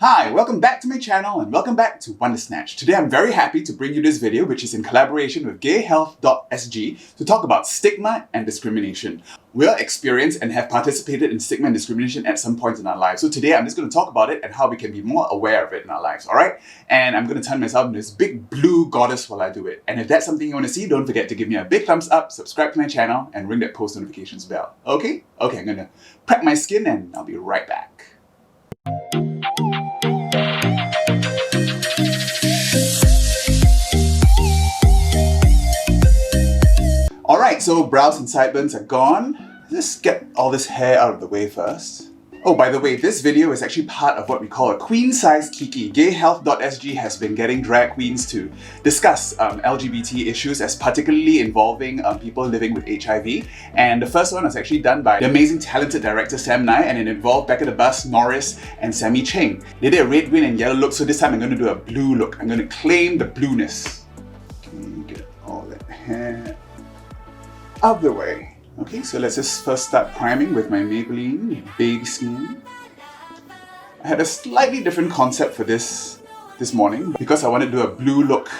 Hi, welcome back to my channel and welcome back to Wonder Snatch. Today I'm very happy to bring you this video, which is in collaboration with GayHealth.sg to talk about stigma and discrimination. We'll experience and have participated in stigma and discrimination at some point in our lives. So today I'm just going to talk about it and how we can be more aware of it in our lives, alright? And I'm going to turn myself into this big blue goddess while I do it. And if that's something you want to see, don't forget to give me a big thumbs up, subscribe to my channel, and ring that post notifications bell. Okay? Okay, I'm going to prep my skin and I'll be right back. Alright, so brows and sideburns are gone. Let's get all this hair out of the way first. Oh, by the way, this video is actually part of what we call a Queen Size Kiki. GayHealth.sg has been getting drag queens to discuss LGBT issues as particularly involving people living with HIV. And the first one was actually done by the amazing talented director Sam Nai, and it involved Becca the Bus, Norris, and Sammy Cheng. They did a red, green, and yellow look, so this time I'm going to do a blue look. I'm going to claim the blueness. Okay, get all that hair out of the way. Okay, so let's just first start priming with my Maybelline Baby Skin. I had a slightly different concept for this morning because I wanted to do a blue look.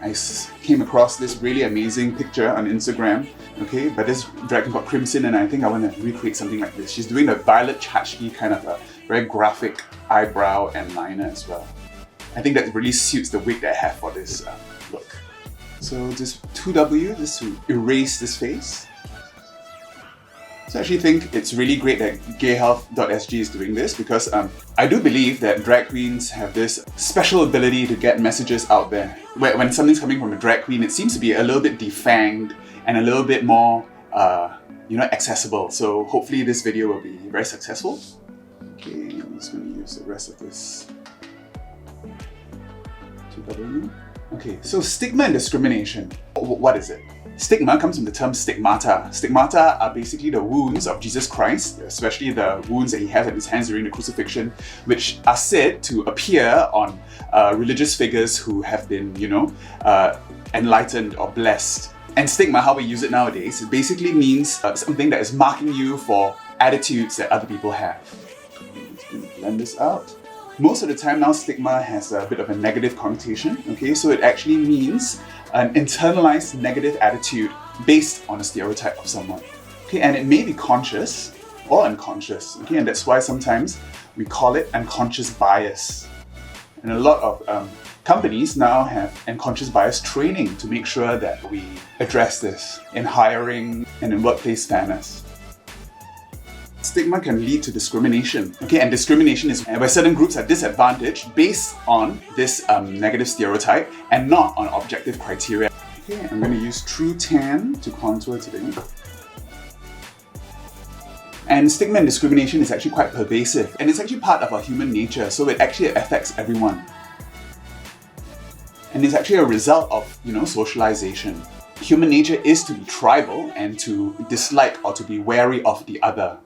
I came across this really amazing picture on Instagram, okay, by this drag queen called Crimson, and I think I want to recreate something like this. She's doing the Violet Chachki kind of a very graphic eyebrow and liner as well. I think that really suits the wig that I have for this look. So just 2W just to erase this face. So I actually think it's really great that GayHealth.sg is doing this because I do believe that drag queens have this special ability to get messages out there. When something's coming from a drag queen, it seems to be a little bit defanged and a little bit more, accessible. So hopefully this video will be very successful. Okay, I'm just going to use the rest of this 2W. Okay, so stigma and discrimination. What is it? Stigma comes from the term stigmata. Stigmata are basically the wounds of Jesus Christ, especially the wounds that he has at his hands during the crucifixion, which are said to appear on religious figures who have been, enlightened or blessed. And stigma, how we use it nowadays, it basically means something that is marking you for attitudes that other people have. I'm just going to blend this out. Most of the time now, stigma has a bit of a negative connotation, okay? So it actually means an internalized negative attitude based on a stereotype of someone, okay? And it may be conscious or unconscious, okay? And that's why sometimes we call it unconscious bias. And a lot of companies now have unconscious bias training to make sure that we address this in hiring and in workplace fairness. Stigma can lead to discrimination, okay? And discrimination is where certain groups are disadvantaged based on this negative stereotype and not on objective criteria. Okay, I'm going to use True Tan to contour today. And stigma and discrimination is actually quite pervasive, and it's actually part of our human nature, so it actually affects everyone. And it's actually a result of, socialization. Human nature is to be tribal and to dislike or to be wary of the other.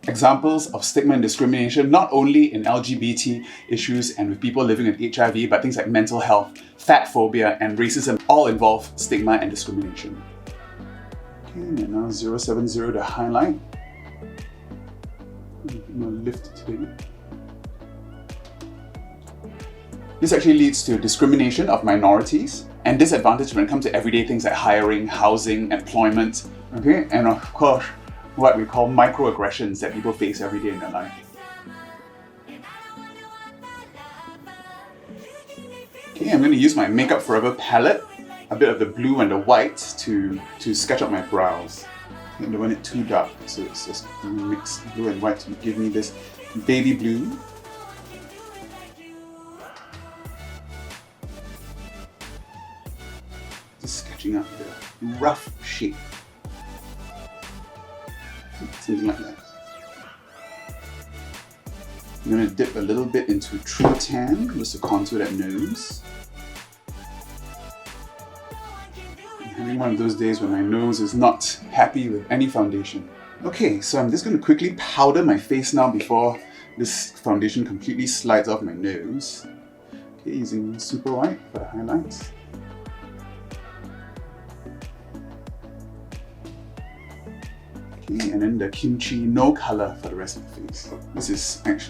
Examples of stigma and discrimination, not only in LGBT issues and with people living with HIV, but things like mental health, fat phobia, and racism all involve stigma and discrimination. Okay, and now 070 to highlight. I'm going to lift it today. This actually leads to discrimination of minorities and disadvantage when it comes to everyday things like hiring, housing, employment, okay, and of course, what we call microaggressions that people face every day in their life. Okay, I'm going to use my Makeup Forever palette, a bit of the blue and the white to sketch out my brows. I don't want it too dark, so it's just mix blue and white to give me this baby blue. Just sketching out the rough shape. Something like that. I'm going to dip a little bit into True Tan just to contour that nose. I'm having one of those days when my nose is not happy with any foundation. Okay, so I'm just going to quickly powder my face now before this foundation completely slides off my nose. Okay, using Super White for the highlights. Okay, and then the kimchi, no color for the rest of the face.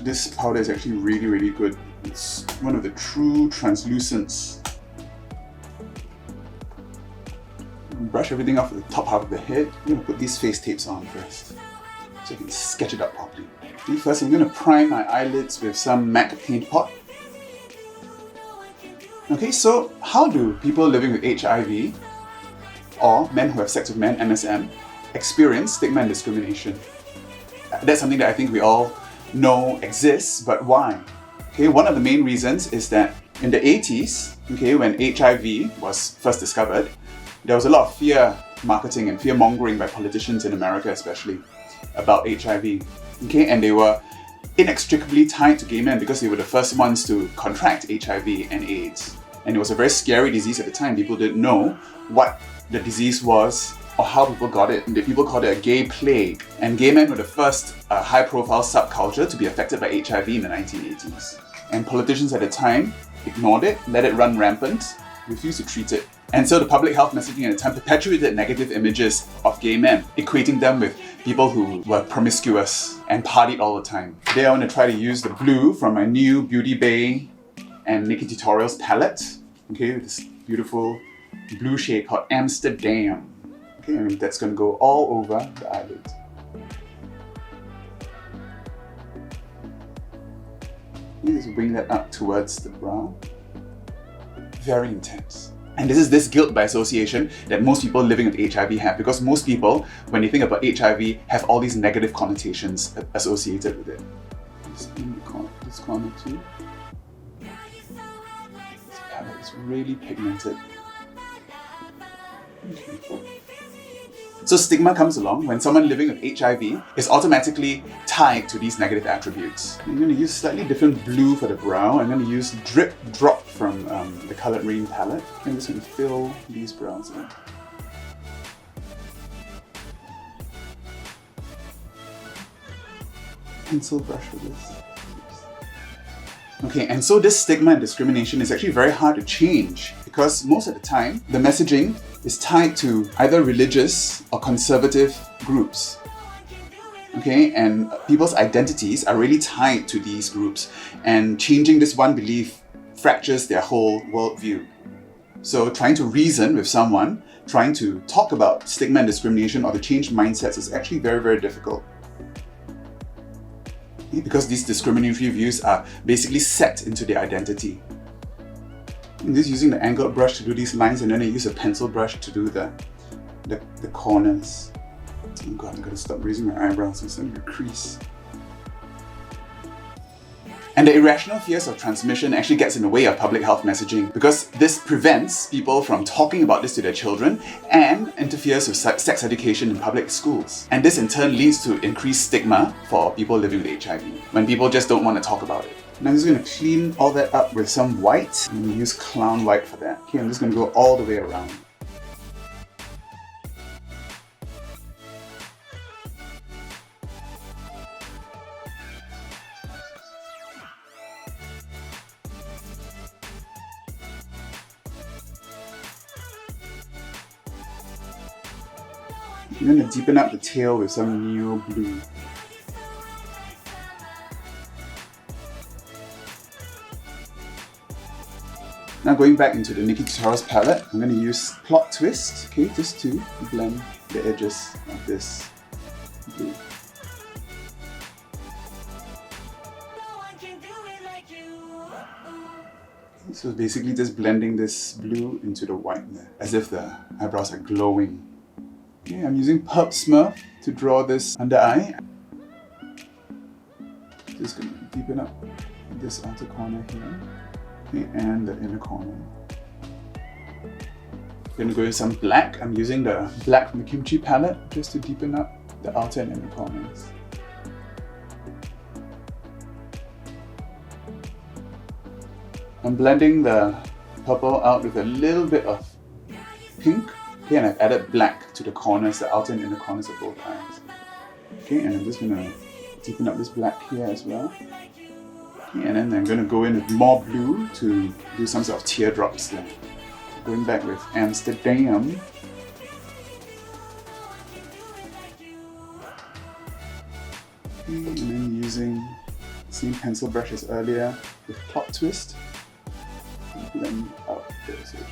This powder is actually really, really good. It's one of the true translucents. Brush everything off the top half of the head. I'm going to put these face tapes on first, so I can sketch it up properly. Okay, first I'm going to prime my eyelids with some MAC paint pot. Okay, so how do people living with HIV or men who have sex with men, MSM, experience stigma and discrimination? That's something that I think we all know exists, but why? Okay, one of the main reasons is that in the 80s, okay, when HIV was first discovered, there was a lot of fear marketing and fear mongering by politicians in America especially about HIV. Okay, and they were inextricably tied to gay men because they were the first ones to contract HIV and AIDS. And it was a very scary disease at the time. People didn't know what the disease was or how people got it. People called it a gay plague. And gay men were the first high-profile subculture to be affected by HIV in the 1980s. And politicians at the time ignored it, let it run rampant, refused to treat it. And so the public health messaging at the time perpetuated negative images of gay men, equating them with people who were promiscuous and partied all the time. Today I want to try to use the blue from my new Beauty Bay and Nikki Tutorials palette. Okay, with this beautiful blue shade called Amsterdam. Okay, and that's going to go all over the eyelid. Just bring that up towards the brow. Very intense. And this is this guilt by association that most people living with HIV have, because most people, when they think about HIV, have all these negative connotations associated with it. Just in this corner too. This palette is really pigmented. Okay. So stigma comes along when someone living with HIV is automatically tied to these negative attributes. I'm going to use slightly different blue for the brow. I'm going to use Drip Drop from the Coloured Rain palette. I'm just going to fill these brows in. Pencil brush for this. Okay, and so this stigma and discrimination is actually very hard to change because most of the time the messaging is tied to either religious or conservative groups. Okay, and people's identities are really tied to these groups, and changing this one belief fractures their whole worldview. So trying to reason with someone, trying to talk about stigma and discrimination or to change mindsets is actually very, very difficult. Because these discriminatory views are basically set into their identity. I'm just using the angled brush to do these lines, and then I use a pencil brush to do the corners. Oh god, I'm gonna stop raising my eyebrows, I'm starting to crease. And the irrational fears of transmission actually gets in the way of public health messaging because this prevents people from talking about this to their children and interferes with sex education in public schools. And this in turn leads to increased stigma for people living with HIV when people just don't want to talk about it. And I'm just going to clean all that up with some white. I'm going to use clown white for that. Okay, I'm just going to go all the way around. I'm going to deepen up the tail with some neo blue. Now going back into the Nikki Tutorials palette, I'm going to use Plot Twist, okay, just to blend the edges of this blue. So basically just blending this blue into the white there, as if the eyebrows are glowing. Okay, I'm using Purp Smurf to draw this under eye. Just going to deepen up this outer corner here. Okay, and the inner corner. I'm going to go with some black. I'm using the black from the Kimchi palette just to deepen up the outer and inner corners. I'm blending the purple out with a little bit of pink. Okay, and I've added black to the corners, the outer and inner corners of both eyes. Okay, and I'm just going to deepen up this black here as well. Okay, and then I'm going to go in with more blue to do some sort of teardrops there. Going back with Amsterdam. And then using the same pencil brush as earlier with plot twist. Blend out those edges.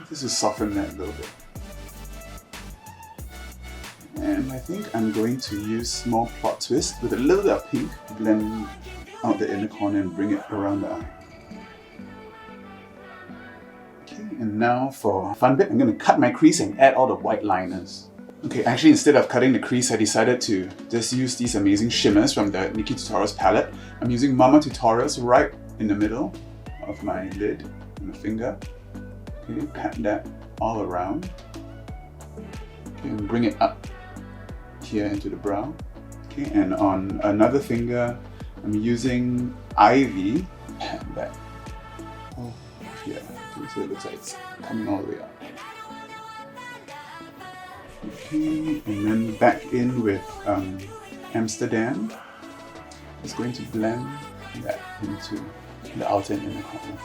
This is soften that a little bit. And I think I'm going to use small plot twist with a little bit of pink to blend out the inner corner and bring it around the eye. Okay, and now for fun bit, I'm going to cut my crease and add all the white liners. Okay, actually instead of cutting the crease, I decided to just use these amazing shimmers from the Nikki Tutorials palette. I'm using Mama Tutorials right in the middle of my lid and the finger. Okay, pat that all around. Okay, and bring it up here into the brow. Okay, and on another finger, I'm using Ivy. Pat that. Oh, yeah. Okay, so it looks like it's coming all the way up. Okay, and then back in with Amsterdam. Just going to blend that into the outer and inner corners.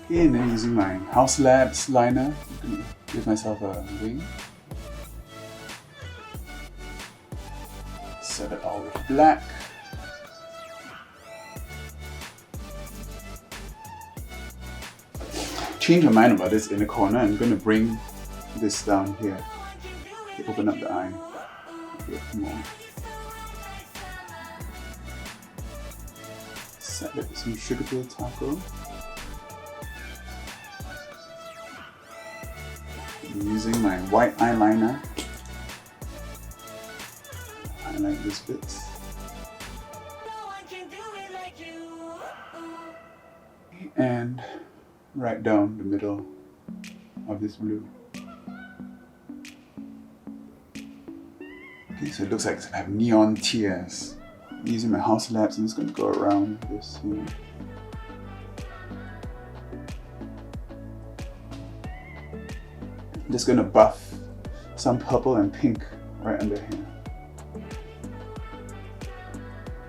Okay, and then using my HAUS Labs liner, I'm going to give myself a wing. Set it all with black. Change my mind about this inner corner. I'm going to bring this down here to open up the eye a bit more. Set it with some SUGARPILL Tako. I'm using my white eyeliner. Highlight this bit. And right down the middle of this blue. Okay, so it looks like I have neon tears. I'm using my HAUS Labs, I'm just going to go around this here. I'm just going to buff some purple and pink right under here.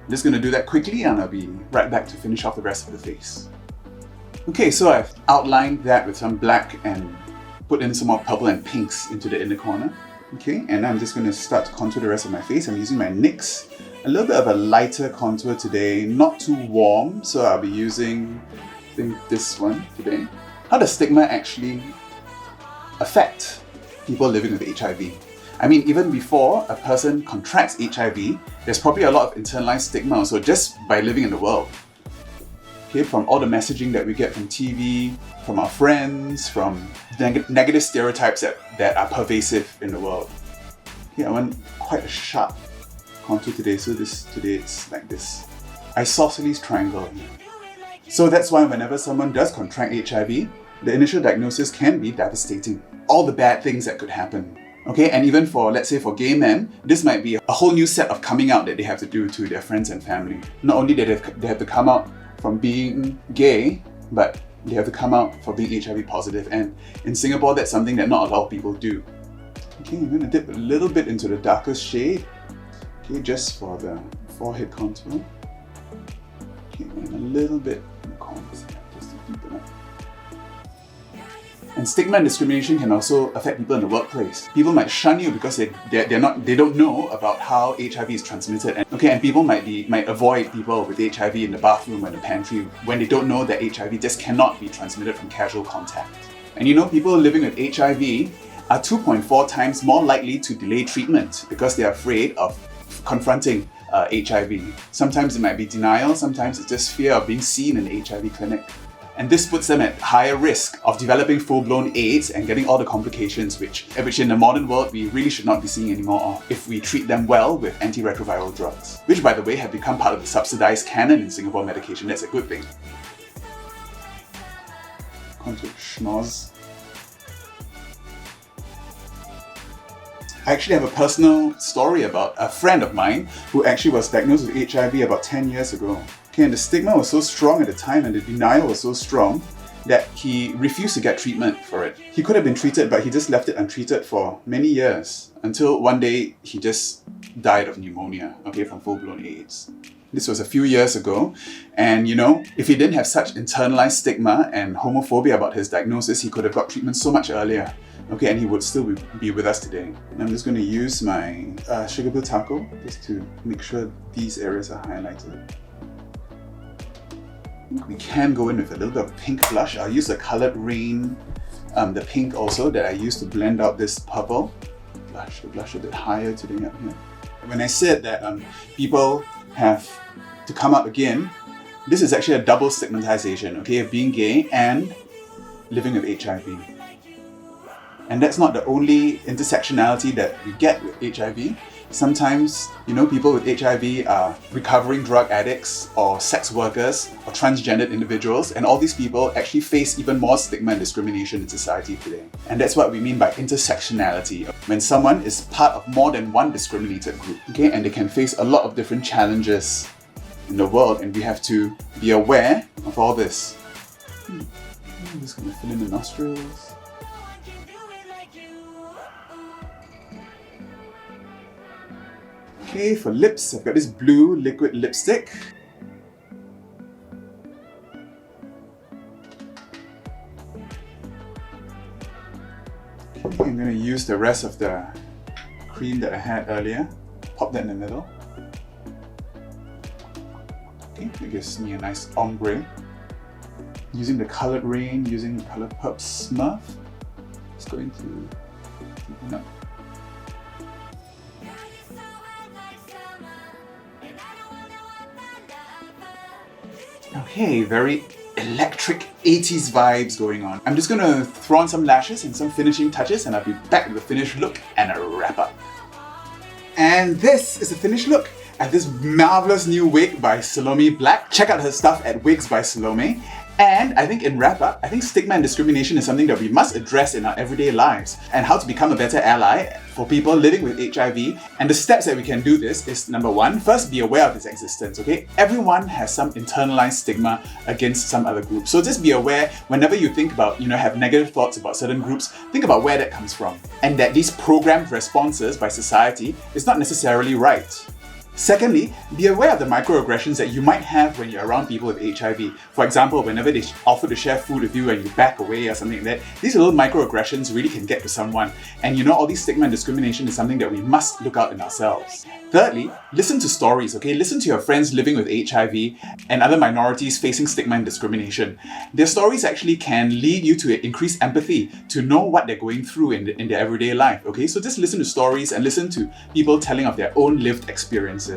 I'm just going to do that quickly and I'll be right back to finish off the rest of the face. Okay, so I've outlined that with some black and put in some more purple and pinks into the inner corner. Okay, and I'm just going to start to contour the rest of my face. I'm using my NYX. A little bit of a lighter contour today, not too warm, so I'll be using, I think, this one today. How does stigma actually affect people living with HIV? I mean, even before a person contracts HIV, there's probably a lot of internalized stigma also just by living in the world. Okay, from all the messaging that we get from TV, from our friends, from negative stereotypes that are pervasive in the world. Okay, I want quite a sharp contour today, so today it's like this isosceles triangle here. So that's why whenever someone does contract HIV, the initial diagnosis can be devastating. All the bad things that could happen. Okay, and even for, let's say for gay men, this might be a whole new set of coming out that they have to do to their friends and family. Not only do they have to come out from being gay, but they have to come out for being HIV positive. And in Singapore, that's something that not a lot of people do. Okay, I'm going to dip a little bit into the darkest shade. Okay, just for the forehead contour. Okay, and a little bit in the corners here, just to deepen up. And stigma and discrimination can also affect people in the workplace. People might shun you because they don't know about how HIV is transmitted. And people might avoid people with HIV in the bathroom or the pantry when they don't know that HIV just cannot be transmitted from casual contact. And you know, people living with HIV are 2.4 times more likely to delay treatment because they are afraid of confronting HIV. Sometimes it might be denial, sometimes it's just fear of being seen in the HIV clinic. And this puts them at higher risk of developing full-blown AIDS and getting all the complications which in the modern world we really should not be seeing anymore of if we treat them well with antiretroviral drugs, which by the way have become part of the subsidized canon in Singapore medication. That's a good thing. Contour schnoz. I actually have a personal story about a friend of mine who actually was diagnosed with HIV about 10 years ago. Okay, and the stigma was so strong at the time and the denial was so strong that he refused to get treatment for it. He could have been treated, but he just left it untreated for many years until one day he just died of pneumonia, okay, from full-blown AIDS. This was a few years ago, and you know, if he didn't have such internalized stigma and homophobia about his diagnosis, he could have got treatment so much earlier. Okay, and he would still be with us today. And I'm just going to use my SUGARPILL Tako just to make sure these areas are highlighted. We can go in with a little bit of pink blush. I'll use the Coloured Rain, the pink also that I used to blend out this purple. The blush a bit higher today up here. When I said that people have to come up again, this is actually a double stigmatization, okay, of being gay and living with HIV. And that's not the only intersectionality that we get with HIV. Sometimes, you know, people with HIV are recovering drug addicts or sex workers or transgendered individuals, and all these people actually face even more stigma and discrimination in society today. And that's what we mean by intersectionality. When someone is part of more than one discriminated group, okay, and they can face a lot of different challenges in the world, and we have to be aware of all this. I'm just gonna fill in the nostrils. Okay, for lips, I've got this blue liquid lipstick. Okay, I'm going to use the rest of the cream that I had earlier. Pop that in the middle. Okay, that gives me a nice ombre. Using the Coloured Rain, using the ColourPurp Smurf, it's going to deepen up. Okay, very electric 80s vibes going on. I'm just gonna throw on some lashes and some finishing touches, and I'll be back with a finished look and a wrap up. And this is the finished look. I have this marvelous new wig by Salome Black. Check out her stuff at Wigs by Salome. And I think in wrap up, I think stigma and discrimination is something that we must address in our everyday lives, and how to become a better ally for people living with HIV. And the steps that we can do this is, number one, first be aware of its existence, okay? Everyone has some internalized stigma against some other group. So just be aware whenever you think about, have negative thoughts about certain groups, think about where that comes from. And that these programmed responses by society is not necessarily right. Secondly, be aware of the microaggressions that you might have when you're around people with HIV. For example, whenever they offer to share food with you and you back away or something like that, these little microaggressions really can get to someone. And all these stigma and discrimination is something that we must look out in ourselves. Thirdly, listen to stories, okay? Listen to your friends living with HIV and other minorities facing stigma and discrimination. Their stories actually can lead you to increase empathy, to know what they're going through in their everyday life, okay? So just listen to stories and listen to people telling of their own lived experiences.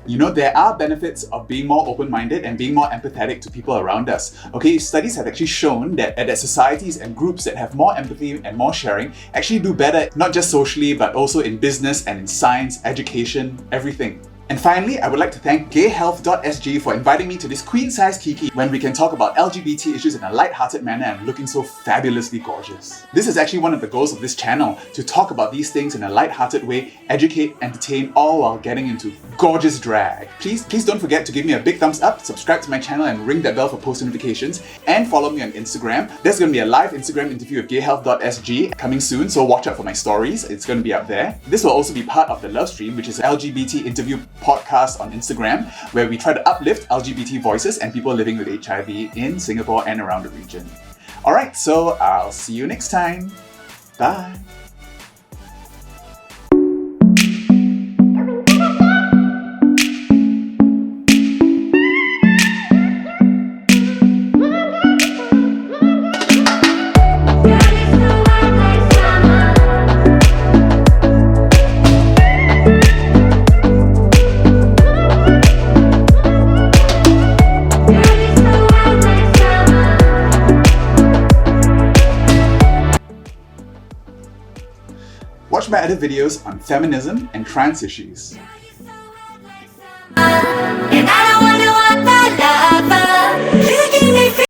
There are benefits of being more open-minded and being more empathetic to people around us. Okay, studies have actually shown that societies and groups that have more empathy and more sharing actually do better, not just socially, but also in business and in science, education, everything. And finally, I would like to thank GayHealth.sg for inviting me to this Queen Size Kiki when we can talk about LGBT issues in a light-hearted manner and looking so fabulously gorgeous. This is actually one of the goals of this channel, to talk about these things in a light-hearted way, educate, entertain, all while getting into gorgeous drag. Please don't forget to give me a big thumbs up, subscribe to my channel and ring that bell for post notifications, and follow me on Instagram. There's going to be a live Instagram interview with GayHealth.sg coming soon, so watch out for my stories. It's going to be up there. This will also be part of the Love Stream, which is an LGBT interview podcast on Instagram, where we try to uplift LGBT voices and people living with HIV in Singapore and around the region. Alright, so I'll see you next time. Bye! Watch my other videos on feminism and trans issues.